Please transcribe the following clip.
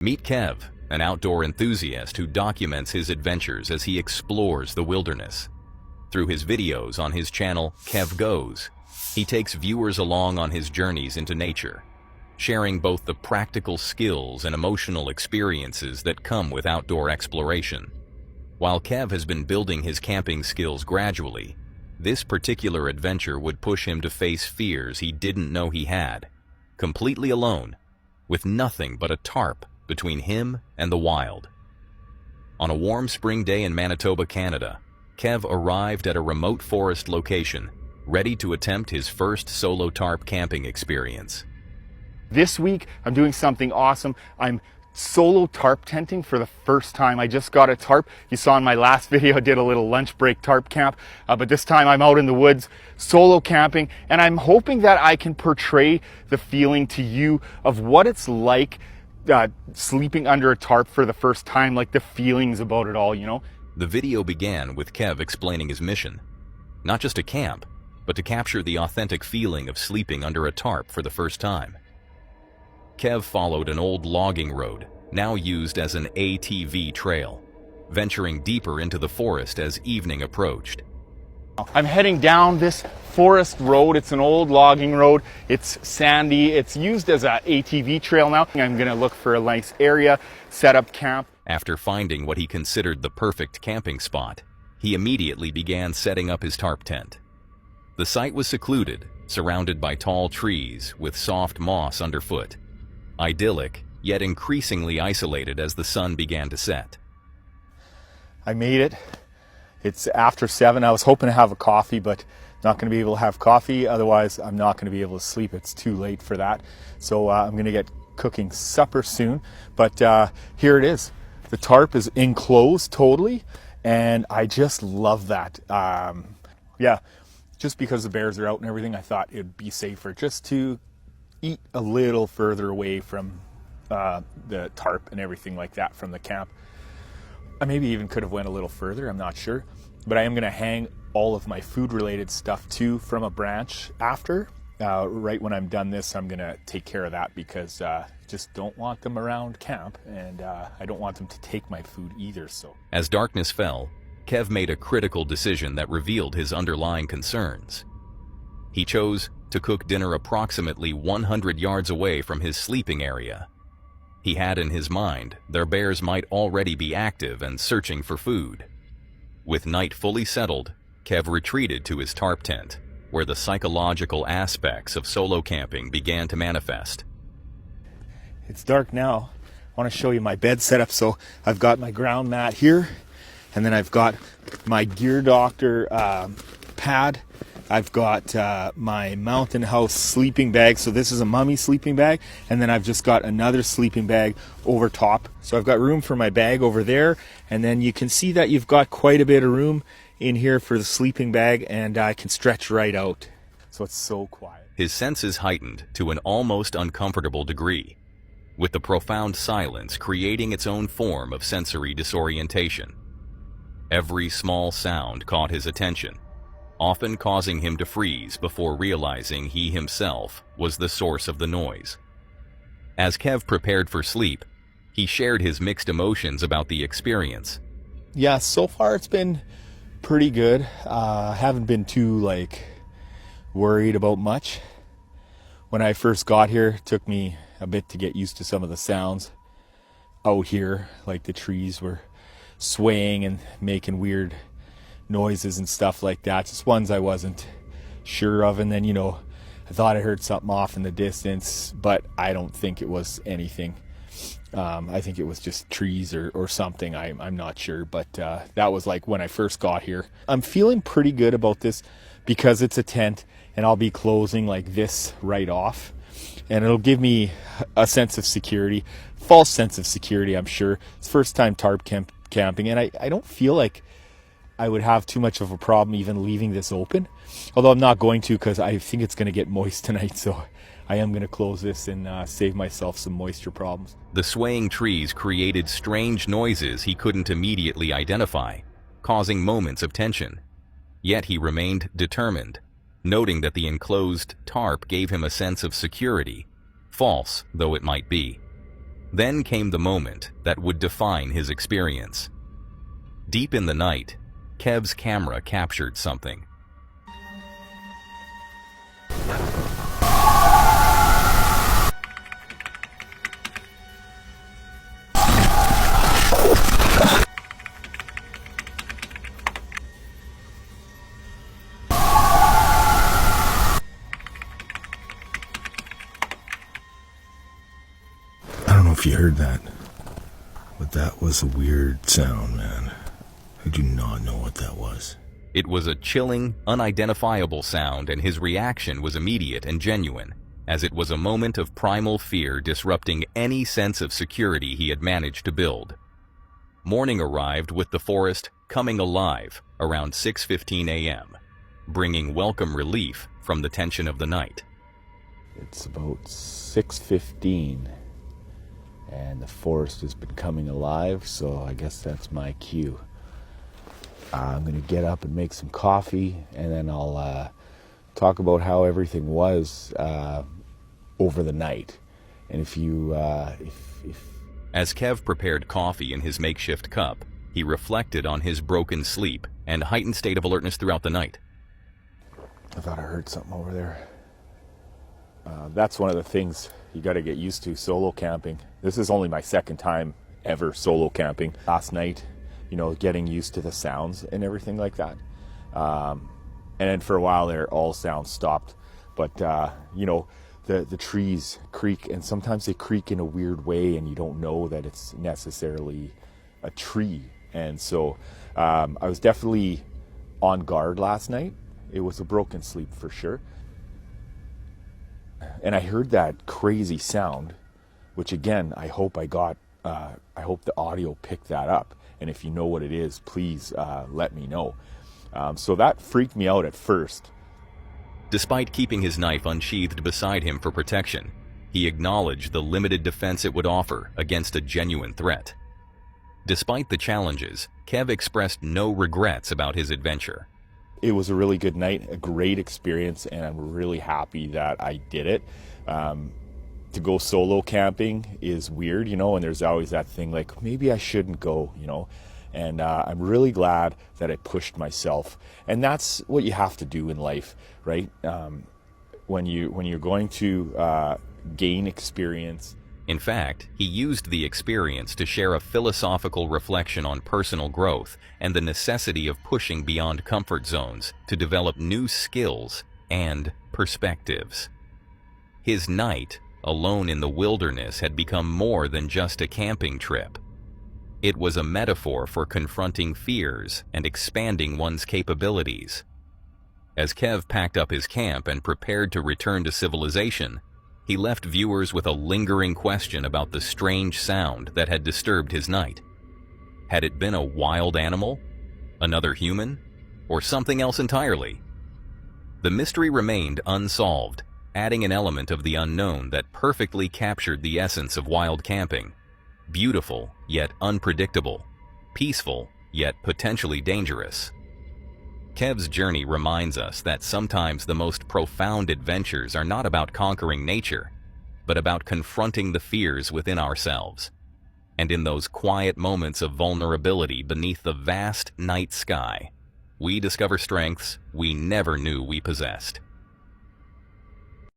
Meet Kev, an outdoor enthusiast who documents his adventures as he explores the wilderness. Through his videos on his channel, Kev Goes, he takes viewers along on his journeys into nature, sharing both the practical skills and emotional experiences that come with outdoor exploration. While Kev has been building his camping skills gradually, this particular adventure would push him to face fears he didn't know he had, completely alone, with nothing but a tarp between him and the wild. On a warm spring day in Manitoba, Canada, Kev arrived at a remote forest location, ready to attempt his first solo tarp camping experience. This week, I'm doing something awesome. I'm solo tarp tenting for the first time. I just got a tarp. You saw in my last video, I did a little lunch break tarp camp, but this time I'm out in the woods, solo camping, and I'm hoping that I can portray the feeling to you of what it's like sleeping under a tarp for the first time, like the feelings about it all, you know? The video began with Kev explaining his mission, not just to camp, but to capture the authentic feeling of sleeping under a tarp for the first time. Kev followed an old logging road, now used as an ATV trail, venturing deeper into the forest as evening approached. I'm heading down this forest road. It's an old logging road. It's sandy. It's used as an ATV trail now. I'm going to look for a nice area, set up camp. After finding what he considered the perfect camping spot, he immediately began setting up his tarp tent. The site was secluded, surrounded by tall trees with soft moss underfoot. Idyllic, yet increasingly isolated as the sun began to set. I made it. It's after 7. I was hoping to have a coffee, but not going to be able to have coffee. Otherwise, I'm not going to be able to sleep. It's too late for that. So I'm going to get cooking supper soon. But here it is. The tarp is enclosed totally, and I just love that. Yeah, just because the bears are out and everything, I thought it'd be safer just to eat a little further away from the tarp and everything like that from the camp. I maybe even could have went a little further, I'm not sure. But I am going to hang all of my food-related stuff too from a branch after. Right when I'm done this, I'm going to take care of that because just don't want them around camp, and I don't want them to take my food either. So, as darkness fell, Kev made a critical decision that revealed his underlying concerns. He chose to cook dinner approximately 100 yards away from his sleeping area. He had in his mind their bears might already be active and searching for food. With night fully settled, Kev retreated to his tarp tent, where the psychological aspects of solo camping began to manifest. It's dark now. I want to show you my bed setup. So I've got my ground mat here, and then I've got my Gear Doctor pad. I've got my Mountain House sleeping bag. So this is a mummy sleeping bag. And then I've just got another sleeping bag over top. So I've got room for my bag over there. And then you can see that you've got quite a bit of room in here for the sleeping bag. And I can stretch right out. So it's so quiet. His senses heightened to an almost uncomfortable degree, with the profound silence creating its own form of sensory disorientation. Every small sound caught his attention, often causing him to freeze before realizing he himself was the source of the noise. As Kev prepared for sleep, he shared his mixed emotions about the experience. Yeah, so far it's been pretty good. Haven't been too worried about much. When I first got here, it took me a bit to get used to some of the sounds out here, like the trees were swaying and making weird noises and stuff like that, just ones I wasn't sure of. And then, I thought I heard something off in the distance, but I don't think it was anything. I think it was just trees or something. I'm not sure, but that was like when I first got here. I'm feeling pretty good about this because it's a tent and I'll be closing like this right off, and it'll give me a sense of security, false sense of security, I'm sure. It's first time tarp camping, and I don't feel like I would have too much of a problem even leaving this open, although I'm not going to because I think it's going to get moist tonight, so I am going to close this and save myself some moisture problems. The swaying trees created strange noises he couldn't immediately identify, causing moments of tension. Yet he remained determined, noting that the enclosed tarp gave him a sense of security, false though it might be. Then came the moment that would define his experience. Deep in the night, Kev's camera captured something. I don't know if you heard that, but that was a weird sound, man. I do not know what that was. It was a chilling, unidentifiable sound, and his reaction was immediate and genuine, as it was a moment of primal fear disrupting any sense of security he had managed to build. Morning arrived with the forest coming alive around 6:15 a.m., bringing welcome relief from the tension of the night. It's about 6:15, and the forest has been coming alive, so I guess that's my cue. I'm going to get up and make some coffee, and then I'll talk about how everything was over the night. And if you, As Kev prepared coffee in his makeshift cup, he reflected on his broken sleep and heightened state of alertness throughout the night. I thought I heard something over there. That's one of the things you got to get used to, solo camping. This is only my second time ever solo camping. Last night, getting used to the sounds and everything like that. And then for a while there, all sounds stopped. But, the trees creak, and sometimes they creak in a weird way, and you don't know that it's necessarily a tree. And so I was definitely on guard last night. It was a broken sleep for sure. And I heard that crazy sound, which again, I hope the audio picked that up. And if you know what it is, please let me know. So that freaked me out at first. Despite keeping his knife unsheathed beside him for protection, he acknowledged the limited defense it would offer against a genuine threat. Despite the challenges, Kev expressed no regrets about his adventure. It was a really good night, a great experience, and I'm really happy that I did it. To go solo camping is weird, and there's always that thing like, maybe I shouldn't go, and I'm really glad that I pushed myself. And that's what you have to do in life, right? When you're going to gain experience. In fact, he used the experience to share a philosophical reflection on personal growth and the necessity of pushing beyond comfort zones to develop new skills and perspectives. His night alone in the wilderness had become more than just a camping trip. It was a metaphor for confronting fears and expanding one's capabilities. As Kev packed up his camp and prepared to return to civilization, he left viewers with a lingering question about the strange sound that had disturbed his night. Had it been a wild animal, another human, or something else entirely? The mystery remained unsolved, adding an element of the unknown that perfectly captured the essence of wild camping. Beautiful, yet unpredictable. Peaceful, yet potentially dangerous. Kev's journey reminds us that sometimes the most profound adventures are not about conquering nature, but about confronting the fears within ourselves. And in those quiet moments of vulnerability beneath the vast night sky, we discover strengths we never knew we possessed.